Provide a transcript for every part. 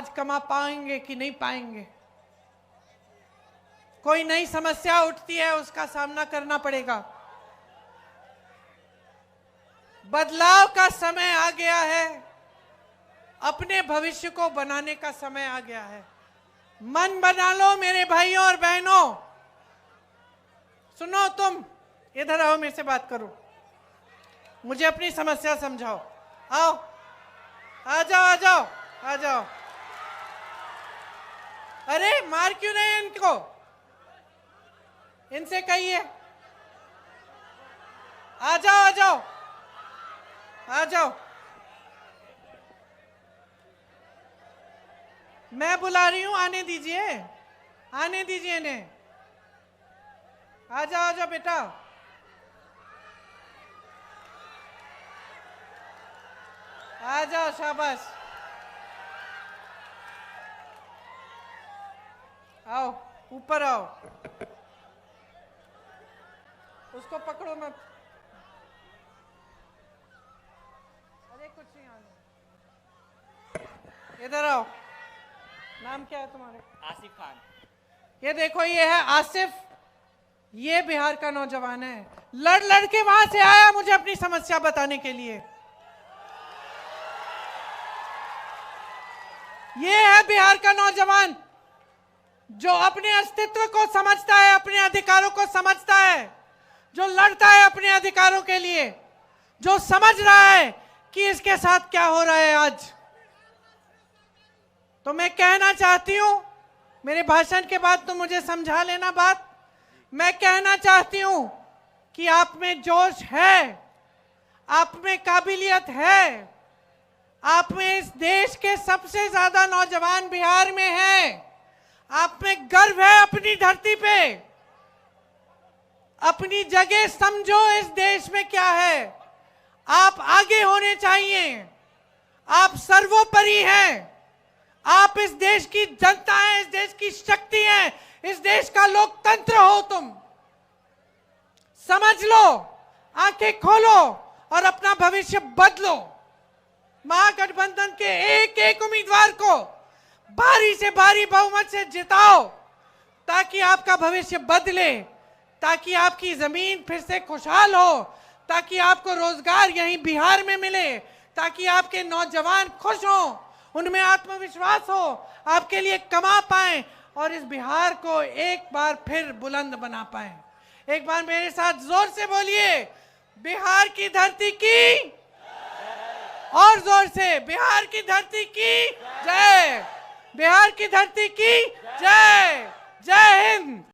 आज कमा पाएंगे कि नहीं पाएंगे। कोई नई समस्या उठती है, उसका सामना करना पड़ेगा। बदलाव का समय आ गया है, अपने भविष्य को बनाने का समय आ गया है। मन बना लो मेरे भाइयों और बहनों। सुनो, तुम इधर आओ, मेरे से बात करो, मुझे अपनी समस्या समझाओ। आओ, आ जाओ आ जाओ आ जाओ। अरे मार क्यों रहे हैं इनको? इनसे कहिए आ जाओ आ जाओ आ जाओ। मैं बुला रही हूं, आने दीजिए, आने दीजिए इन्हें। आ जाओ बेटा। आ जाओ, शाबाश। आओ, ऊपर आओ। उसको पकड़ो मत। अरे कुछ नहीं, आने। इधर आओ। नाम क्या है तुम्हारे? आसिफ खान। ये देखो, ये है आसिफ, ये बिहार का नौजवान है। लड़ लड़ के वहां से आया मुझे अपनी समस्या बताने के लिए। ये है बिहार का नौजवान जो अपने अस्तित्व को समझता है, अपने अधिकारों को समझता है, जो लड़ता है अपने अधिकारों के लिए, जो समझ रहा है कि इसके साथ क्या हो रहा है आज। तो मैं कहना चाहती हूं, मेरे भाषण के बाद तो मुझे समझा लेना बात। मैं कहना चाहती हूं कि आप में जोश है, आप में काबिलियत है, आप में इस देश के सबसे ज्यादा नौजवान बिहार में हैं। आप में गर्व है अपनी धरती पे। अपनी जगह समझो इस देश में क्या है। आप आगे होने चाहिए। आप सर्वोपरि हैं। आप इस देश की जनता हैं, इस देश की शक्ति हैं, इस देश का लोकतंत्र हो तुम। समझ लो, आंखें खोलो और अपना भविष्य बदलो। महागठबंधन के एक एक उम्मीदवार को भारी से भारी बहुमत से जिताओ, ताकि आपका भविष्य बदले, ताकि आपकी जमीन फिर से खुशहाल हो, ताकि आपको रोजगार यहीं बिहार में मिले, ताकि आपके नौजवान खुश हों, उनमें आत्मविश्वास हो, आपके लिए कमा पाएं और इस बिहार को एक बार फिर बुलंद बना पाएं। एक बार मेरे साथ जोर से बोलिए, बिहार की धरती की, और जोर से, बिहार की धरती की जय, बिहार की धरती की जय। जय हिंद।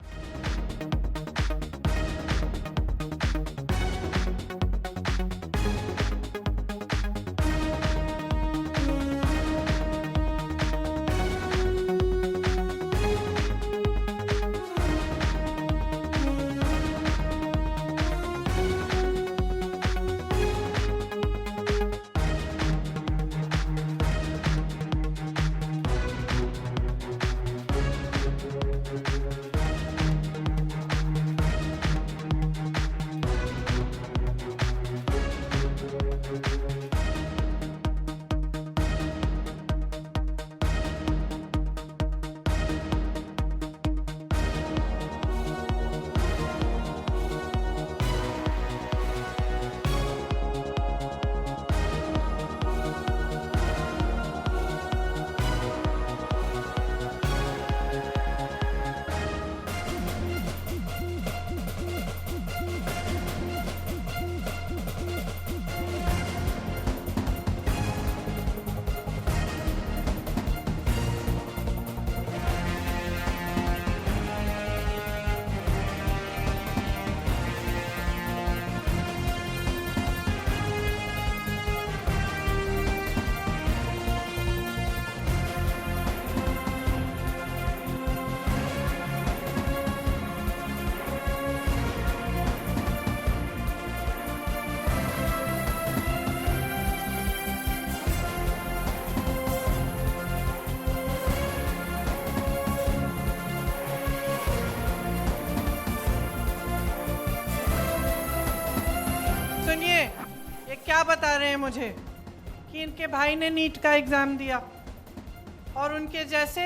सुनिए, ये क्या बता रहे हैं मुझे कि इनके भाई ने नीट का एग्जाम दिया। और उनके जैसे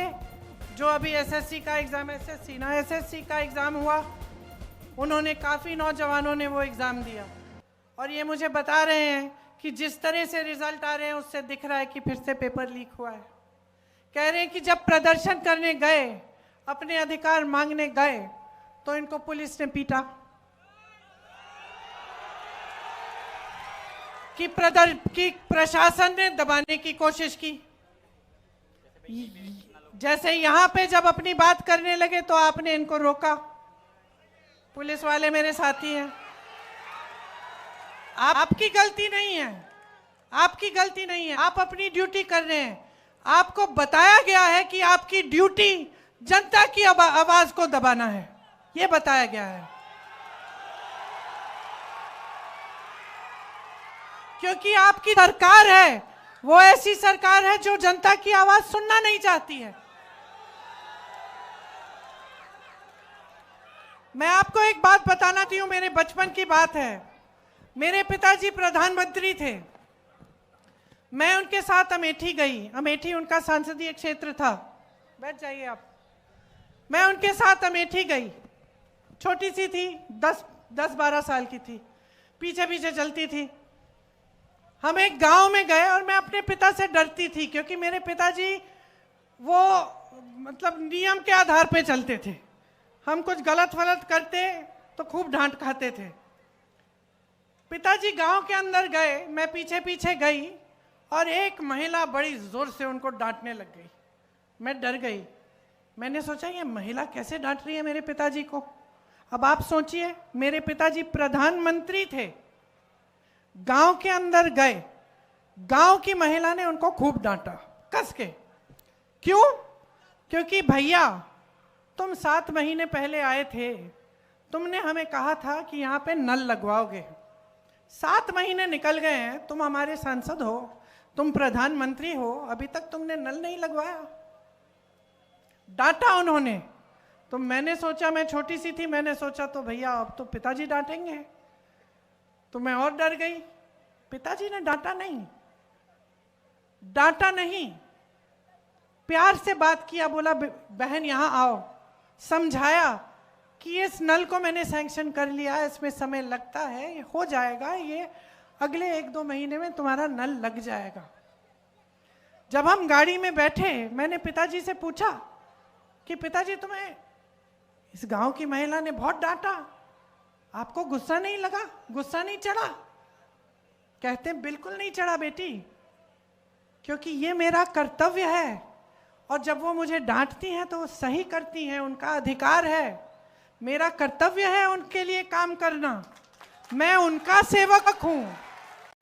जो अभी एसएससी का एग्ज़ाम, एसएससी का एग्ज़ाम हुआ, उन्होंने काफ़ी नौजवानों ने वो एग्ज़ाम दिया और ये मुझे बता रहे हैं कि जिस तरह से रिजल्ट आ रहे हैं उससे दिख रहा है कि फिर से पेपर लीक हुआ है। कह रहे हैं कि जब प्रदर्शन करने गए, अपने अधिकार मांगने गए, तो इनको पुलिस ने पीटा, कि प्रशासन ने दबाने की कोशिश की। जैसे यहां पे जब अपनी बात करने लगे तो आपने इनको रोका। पुलिस वाले मेरे साथी हैं, आपकी गलती नहीं है, आपकी गलती नहीं है, आप अपनी ड्यूटी कर रहे हैं। आपको बताया गया है कि आपकी ड्यूटी जनता की आवाज को दबाना है, यह बताया गया है। क्योंकि आपकी सरकार है वो ऐसी सरकार है जो जनता की आवाज सुनना नहीं चाहती है। मैं आपको एक बात बताना चाहती हूं, मेरे बचपन की बात है। मेरे पिताजी प्रधानमंत्री थे, मैं उनके साथ अमेठी गई। अमेठी उनका संसदीय क्षेत्र था। बैठ जाइए आप। मैं उनके साथ अमेठी गई, छोटी सी थी, 10-12 साल की थी, पीछे पीछे चलती थी। हम एक गांव में गए और मैं अपने पिता से डरती थी क्योंकि मेरे पिताजी वो मतलब नियम के आधार पे चलते थे। हम कुछ गलत वलत करते तो खूब डांट खाते थे। पिताजी गांव के अंदर गए, मैं पीछे पीछे गई और एक महिला बड़ी जोर से उनको डांटने लग गई। मैं डर गई। मैंने सोचा ये महिला कैसे डांट रही है मेरे पिताजी को। अब आप सोचिए, मेरे पिताजी प्रधानमंत्री थे, गांव के अंदर गए, गांव की महिला ने उनको खूब डांटा कस के। क्यों? क्योंकि भैया तुम 7 महीने पहले आए थे, तुमने हमें कहा था कि यहाँ पे नल लगवाओगे। 7 महीने निकल गए हैं, तुम हमारे सांसद हो, तुम प्रधानमंत्री हो, अभी तक तुमने नल नहीं लगवाया। डांटा उन्होंने। तो मैंने सोचा, मैं छोटी सी थी, मैंने सोचा तो भैया अब तो पिताजी डांटेंगे, तो मैं और डर गई। पिताजी ने डांटा नहीं, डांटा नहीं, प्यार से बात किया, बोला बहन यहां आओ, समझाया कि इस नल को मैंने सैंक्शन कर लिया है, इसमें समय लगता है, ये हो जाएगा, ये अगले 1-2 महीने में तुम्हारा नल लग जाएगा। जब हम गाड़ी में बैठे, मैंने पिताजी से पूछा कि पिताजी तुम्हें इस गांव की महिला ने बहुत डांटा, आपको गुस्सा नहीं लगा, गुस्सा नहीं चढ़ा? कहते बिल्कुल नहीं चढ़ा बेटी, क्योंकि ये मेरा कर्तव्य है और जब वो मुझे डांटती हैं तो वो सही करती हैं, उनका अधिकार है। मेरा कर्तव्य है उनके लिए काम करना, मैं उनका सेवक हूं।